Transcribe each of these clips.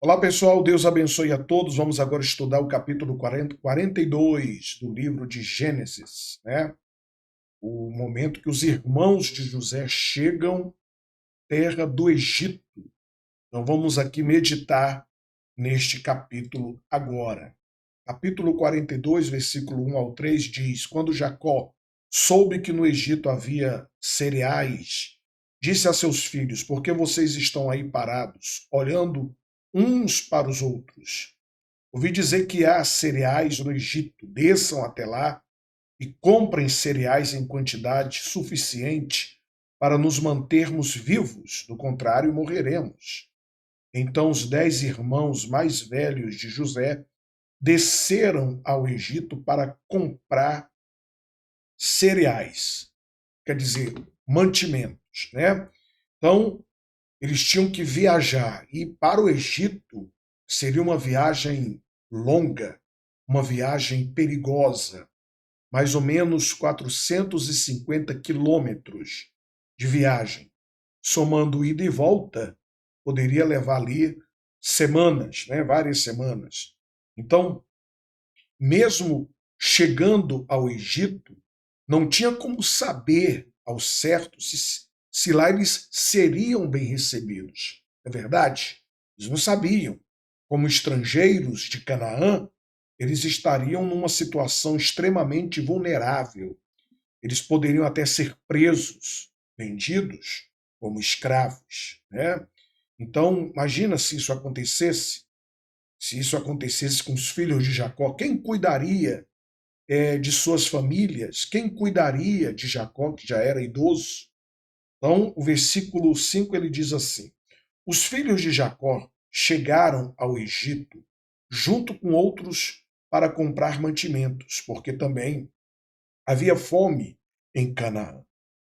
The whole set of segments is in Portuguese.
Olá pessoal, Deus abençoe a todos. Vamos agora estudar o capítulo 42 do livro de Gênesis, né? O momento que os irmãos de José chegam à terra do Egito. Então vamos aqui meditar neste capítulo agora. Capítulo 42, versículo 1 ao 3 diz: Quando Jacó soube que no Egito havia cereais, disse a seus filhos: Por que vocês estão aí parados, olhando uns para os outros? Ouvi dizer que há cereais no Egito. Desçam até lá e comprem cereais em quantidade suficiente para nos mantermos vivos, do contrário, morreremos. Então os 10 irmãos mais velhos de José desceram ao Egito para comprar cereais, quer dizer, mantimentos, né? Então, eles tinham que viajar e para o Egito seria uma viagem longa, uma viagem perigosa, mais ou menos 450 quilômetros de viagem. Somando ida e volta, poderia levar ali semanas, né? Várias semanas. Então, mesmo chegando ao Egito, não tinha como saber ao certo se lá eles seriam bem recebidos. É verdade? Eles não sabiam. Como estrangeiros de Canaã, eles estariam numa situação extremamente vulnerável. Eles poderiam até ser presos, vendidos como escravos, né? Então, imagina se isso acontecesse. Se isso acontecesse com os filhos de Jacó, quem cuidaria de suas famílias? Quem cuidaria de Jacó, que já era idoso? Então, o versículo 5 ele diz assim: Os filhos de Jacó chegaram ao Egito junto com outros para comprar mantimentos, porque também havia fome em Canaã.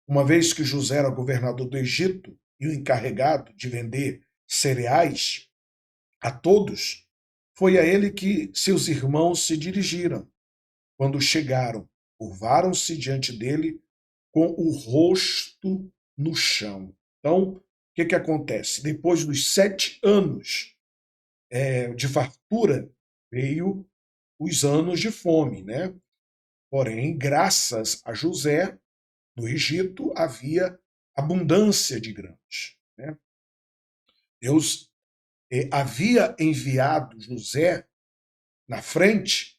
Uma vez que José era governador do Egito e o encarregado de vender cereais a todos, foi a ele que seus irmãos se dirigiram. Quando chegaram, curvaram-se diante dele com o rosto no chão. Então, o que acontece? Depois dos 7 anos de fartura, veio os anos de fome, né? Porém, graças a José, no Egito havia abundância de grãos, né? Deus havia enviado José na frente,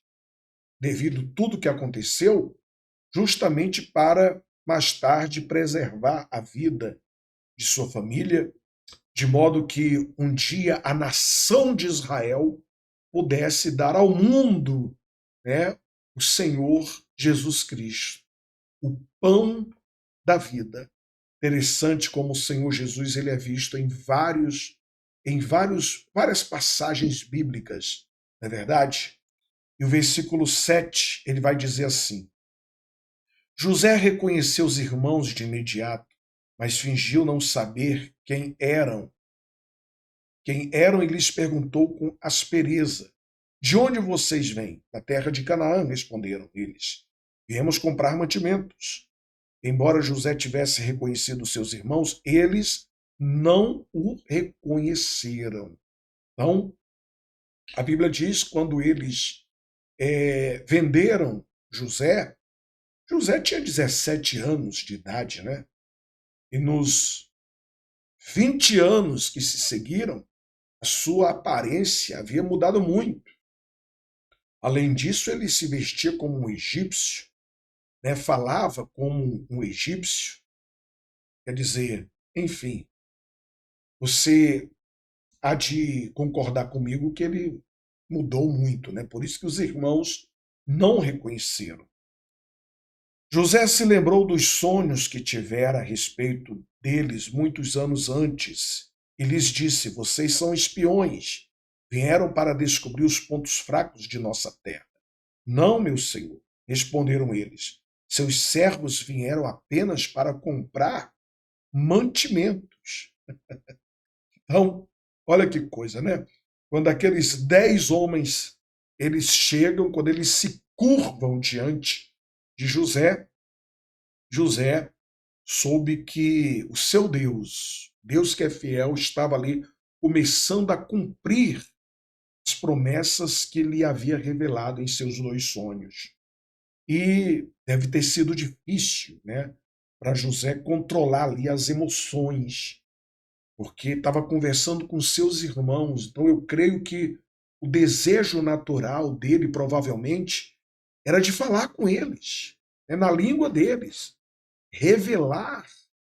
devido a tudo que aconteceu, justamente para mais tarde preservar a vida de sua família, de modo que um dia a nação de Israel pudesse dar ao mundo, né, o Senhor Jesus Cristo, o pão da vida. Interessante como o Senhor Jesus ele é visto várias passagens bíblicas, não é verdade? E o versículo 7 ele vai dizer assim: José reconheceu os irmãos de imediato, mas fingiu não saber quem eram. Quem eram e lhes perguntou com aspereza: De onde vocês vêm? Da terra de Canaã, responderam eles. Viemos comprar mantimentos. Embora José tivesse reconhecido seus irmãos, eles não o reconheceram. Então, a Bíblia diz que quando eles venderam José, José tinha 17 anos de idade, né? E nos 20 anos que se seguiram, a sua aparência havia mudado muito. Além disso, ele se vestia como um egípcio, né? Falava como um egípcio. Quer dizer, enfim, você há de concordar comigo que ele mudou muito, né? Por isso que os irmãos não reconheceram. José se lembrou dos sonhos que tivera a respeito deles muitos anos antes e lhes disse: Vocês são espiões, vieram para descobrir os pontos fracos de nossa terra. Não, meu senhor, responderam eles. Seus servos vieram apenas para comprar mantimentos. Então, olha que coisa, né? Quando aqueles 10 homens eles chegam, quando eles se curvam diante de José, José soube que o seu Deus, Deus que é fiel, estava ali começando a cumprir as promessas que ele havia revelado em seus 2 sonhos. E deve ter sido difícil, né, para José controlar ali as emoções, porque estava conversando com seus irmãos. Então eu creio que o desejo natural dele, provavelmente, era de falar com eles, né, na língua deles, revelar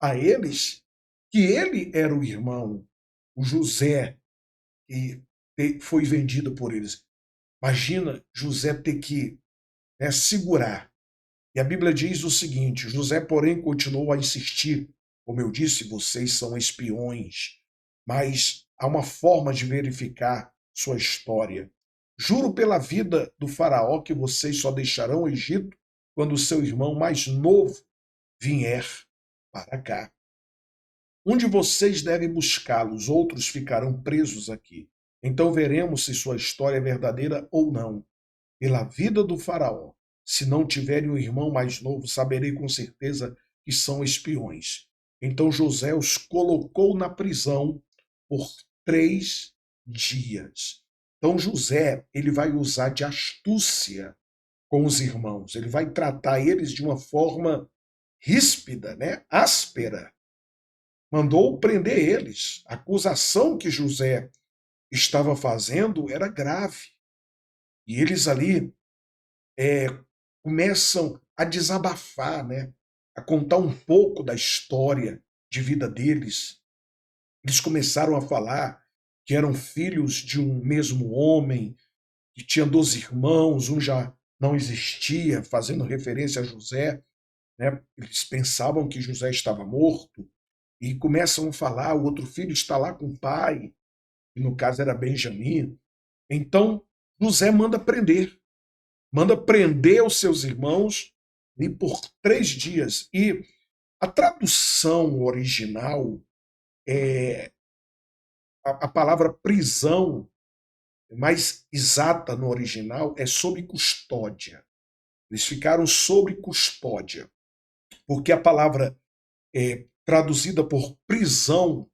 a eles que ele era o irmão, o José, que foi vendido por eles. Imagina José ter que, né, segurar. E a Bíblia diz o seguinte: José, porém, continuou a insistir. Como eu disse, vocês são espiões, mas há uma forma de verificar sua história. Juro pela vida do faraó que vocês só deixarão o Egito quando o seu irmão mais novo vier para cá. Um de vocês deve buscá-lo, os outros ficarão presos aqui. Então veremos se sua história é verdadeira ou não. Pela vida do faraó, se não tiverem um irmão mais novo, saberei com certeza que são espiões. Então José os colocou na prisão por 3 dias. Então José, ele vai usar de astúcia com os irmãos. Ele vai tratar eles de uma forma ríspida, né? Áspera. Mandou prender eles. A acusação que José estava fazendo era grave. E eles ali começam a desabafar, né? A contar um pouco da história de vida deles. Eles começaram a falar que eram filhos de um mesmo homem, que tinha 12 irmãos, um já não existia, fazendo referência a José, né? Eles pensavam que José estava morto e começam a falar: o outro filho está lá com o pai, que no caso era Benjamim. Então José manda prender os seus irmãos e por 3 dias. E a tradução original, a palavra prisão mais exata no original é sob custódia. Eles ficaram sob custódia, porque a palavra traduzida por prisão,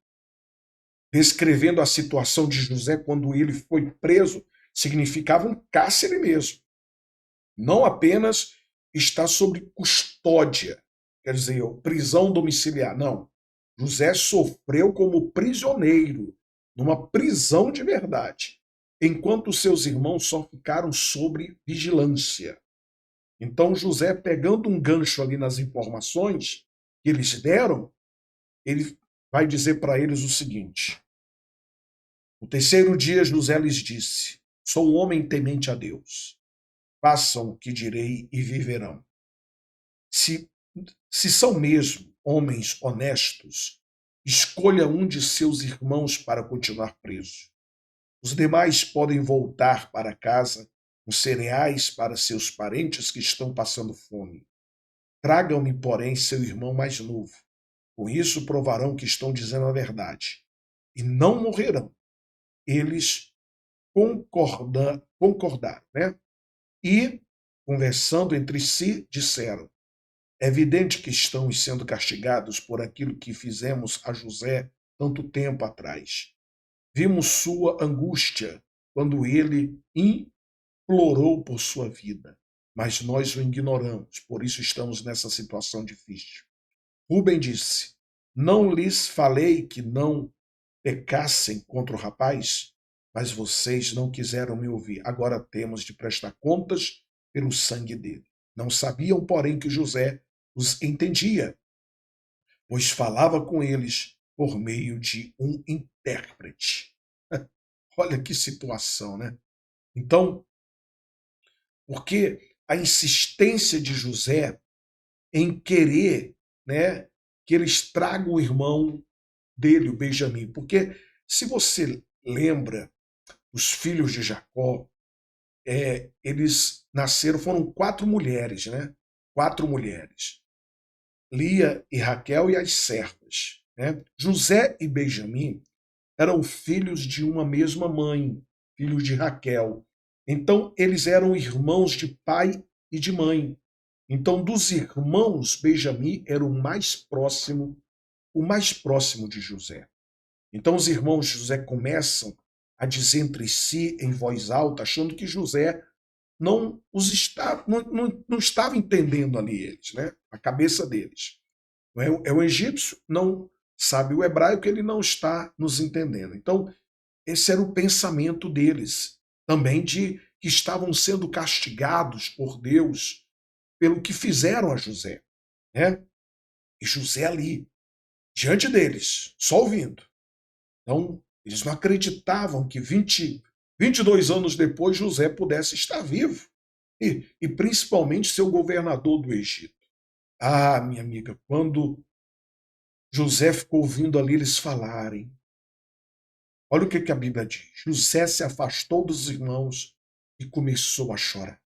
descrevendo a situação de José quando ele foi preso, significava um cárcere mesmo. Não apenas está sob custódia, quer dizer, prisão domiciliar, não. José sofreu como prisioneiro, numa prisão de verdade, enquanto seus irmãos só ficaram sob vigilância. Então José, pegando um gancho ali nas informações que eles deram, ele vai dizer para eles o seguinte: no 3º dia José lhes disse: sou um homem temente a Deus. Façam o que direi e viverão. Se, se são mesmo homens honestos, escolha um de seus irmãos para continuar preso. Os demais podem voltar para casa com cereais para seus parentes que estão passando fome. Tragam-me, porém, seu irmão mais novo. Com isso provarão que estão dizendo a verdade. E não morrerão. Eles concordaram, né? E, conversando entre si, disseram: é evidente que estamos sendo castigados por aquilo que fizemos a José tanto tempo atrás. Vimos sua angústia quando ele implorou por sua vida, mas nós o ignoramos, por isso estamos nessa situação difícil. Rubem disse: não lhes falei que não pecassem contra o rapaz? Mas vocês não quiseram me ouvir. Agora temos de prestar contas pelo sangue dele. Não sabiam, porém, que José os entendia, pois falava com eles por meio de um intérprete. Olha que situação, né? Então, porque a insistência de José em querer, né, que eles tragam o irmão dele, o Benjamim. Porque se você lembra, os filhos de Jacó, eles nasceram, foram 4 mulheres, né? 4 mulheres. Lia e Raquel e as servas, né? José e Benjamim eram filhos de uma mesma mãe, filhos de Raquel. Então, eles eram irmãos de pai e de mãe. Então, dos irmãos, Benjamim era o mais próximo de José. Então os irmãos de José começam a dizer entre si em voz alta, achando que José não estava entendendo ali eles, né? A cabeça deles. É o egípcio, não sabe o hebraico, ele não está nos entendendo. Então, esse era o pensamento deles, também de que estavam sendo castigados por Deus pelo que fizeram a José, né? E José ali, diante deles, só ouvindo. Então, eles não acreditavam que 22 anos depois José pudesse estar vivo. E principalmente ser o governador do Egito. Ah, minha amiga, quando José ficou ouvindo ali eles falarem, olha o que, que a Bíblia diz. José se afastou dos irmãos e começou a chorar.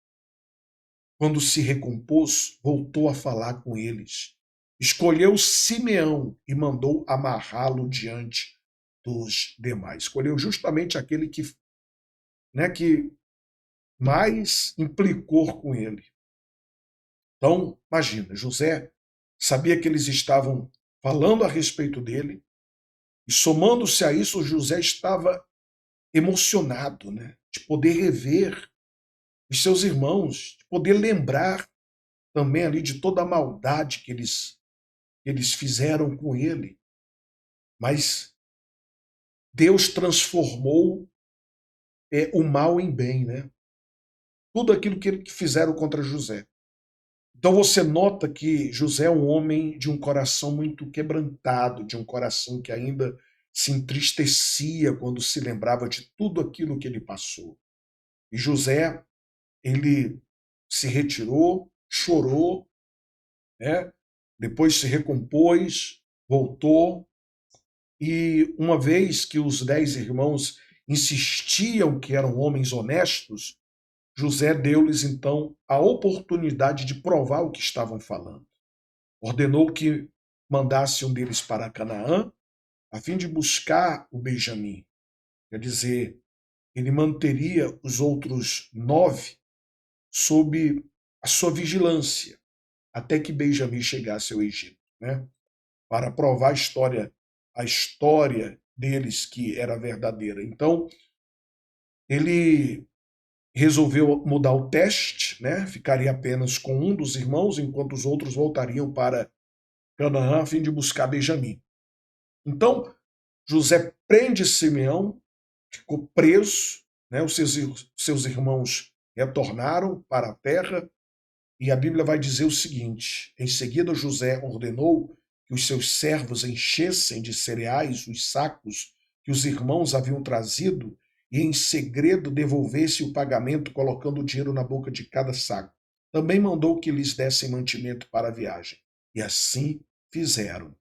Quando se recompôs, voltou a falar com eles. Escolheu Simeão e mandou amarrá-lo diante dos demais. Escolheu justamente aquele que mais implicou com ele. Então, imagina, José sabia que eles estavam falando a respeito dele, e somando-se a isso, José estava emocionado, né, de poder rever os seus irmãos, de poder lembrar também ali de toda a maldade que eles fizeram com ele. Mas Deus transformou o mal em bem, né? Tudo aquilo que fizeram contra José. Então você nota que José é um homem de um coração muito quebrantado, de um coração que ainda se entristecia quando se lembrava de tudo aquilo que ele passou. E José, ele se retirou, chorou, né? Depois se recompôs, voltou, e uma vez que os 10 irmãos insistiam que eram homens honestos, José deu-lhes então a oportunidade de provar o que estavam falando. Ordenou que mandasse um deles para Canaã, a fim de buscar o Benjamim. Quer dizer, ele manteria os outros 9 sob a sua vigilância, até que Benjamim chegasse ao Egito, né? Para provar a história deles que era verdadeira. Então, ele resolveu mudar o teste, né? Ficaria apenas com um dos irmãos, enquanto os outros voltariam para Canaã a fim de buscar Benjamim. Então, José prende Simeão, ficou preso, né? Os seus irmãos retornaram para a terra, e a Bíblia vai dizer o seguinte: em seguida José ordenou que os seus servos enchessem de cereais os sacos que os irmãos haviam trazido e em segredo devolvesse o pagamento colocando o dinheiro na boca de cada saco. Também mandou que lhes dessem mantimento para a viagem. E assim fizeram.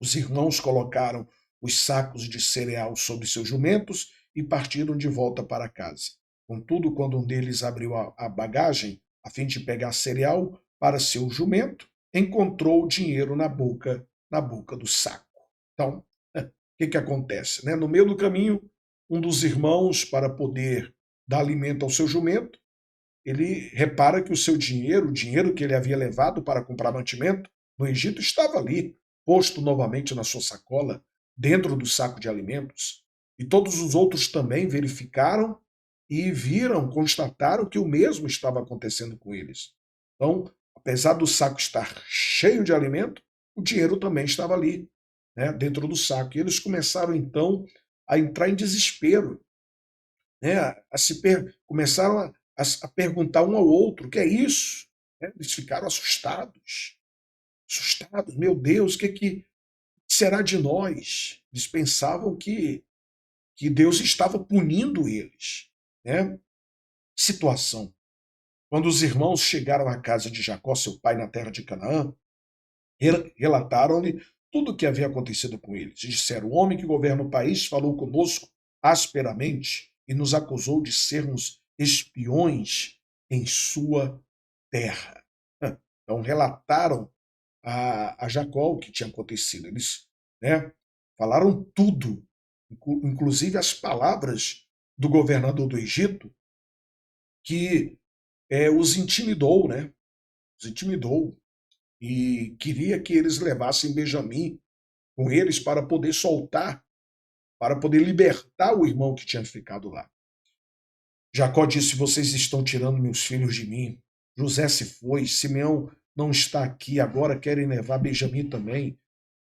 Os irmãos colocaram os sacos de cereal sobre seus jumentos e partiram de volta para casa. Contudo, quando um deles abriu a bagagem, a fim de pegar cereal para seu jumento, encontrou o dinheiro na boca do saco. Então, o que acontece? Né? No meio do caminho, um dos irmãos, para poder dar alimento ao seu jumento, ele repara que o seu dinheiro, o dinheiro que ele havia levado para comprar mantimento no Egito, estava ali, posto novamente na sua sacola, dentro do saco de alimentos. E todos os outros também verificaram e viram, constataram que o mesmo estava acontecendo com eles. Então, apesar do saco estar cheio de alimento, o dinheiro também estava ali, né, dentro do saco. E eles começaram então a entrar em desespero, né, começaram a perguntar um ao outro: o que é isso? Né? Eles ficaram assustados, assustados. Meu Deus, o que será de nós? Eles pensavam que Deus estava punindo eles. Né? Situação. Quando os irmãos chegaram à casa de Jacó, seu pai, na terra de Canaã, relataram-lhe tudo o que havia acontecido com eles. E disseram: o homem que governa o país falou conosco asperamente e nos acusou de sermos espiões em sua terra. Então relataram a Jacó o que tinha acontecido. Eles, né, falaram tudo, inclusive as palavras do governador do Egito, que os intimidou, né? Os intimidou e queria que eles levassem Benjamim com eles para poder soltar para poder libertar o irmão que tinha ficado lá. Jacó disse: vocês estão tirando meus filhos de mim. José se foi, Simeão não está aqui, agora querem levar Benjamim também.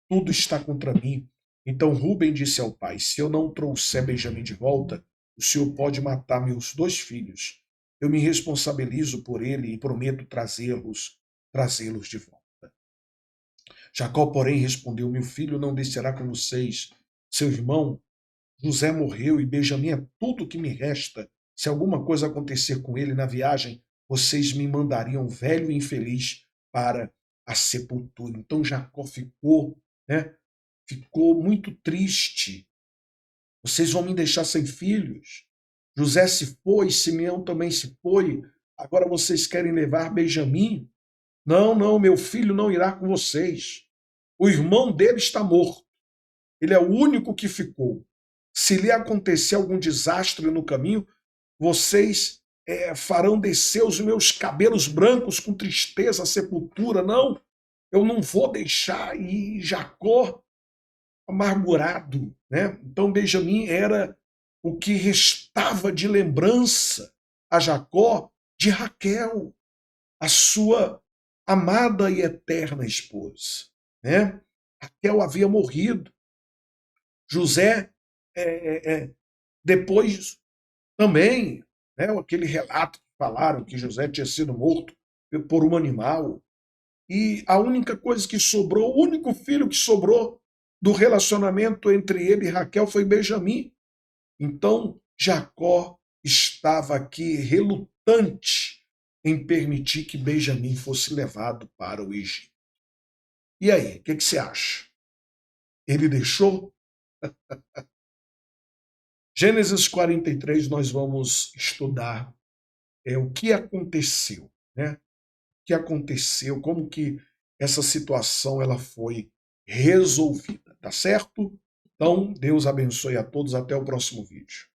Tudo está contra mim. Então Rúben disse ao pai: se eu não trouxer Benjamim de volta, o senhor pode matar meus 2 filhos. Eu me responsabilizo por ele e prometo trazê-los de volta. Jacó, porém, respondeu: meu filho não descerá com vocês. Seu irmão José morreu e Benjamim é tudo que me resta. Se alguma coisa acontecer com ele na viagem, vocês me mandariam velho e infeliz para a sepultura. Então Jacó ficou, né? Ficou muito triste. Vocês vão me deixar sem filhos. José se foi, Simeão também se foi. Agora vocês querem levar Benjamim? Não, não, meu filho não irá com vocês. O irmão dele está morto. Ele é o único que ficou. Se lhe acontecer algum desastre no caminho, vocês farão descer os meus cabelos brancos com tristeza à sepultura. Não, eu não vou deixar. E Jacó, amargurado, né? Então Benjamim era o que restava de lembrança a Jacó de Raquel, a sua amada e eterna esposa, né? Raquel havia morrido. José, depois também, né, aquele relato que falaram que José tinha sido morto por um animal. E a única coisa que sobrou, o único filho que sobrou do relacionamento entre ele e Raquel foi Benjamim. Então, Jacó estava aqui relutante em permitir que Benjamim fosse levado para o Egito. E aí, o que você acha? Ele deixou? Gênesis 43, nós vamos estudar o que aconteceu, né? O que aconteceu, como que essa situação ela foi resolvida, tá certo? Então, Deus abençoe a todos, até o próximo vídeo.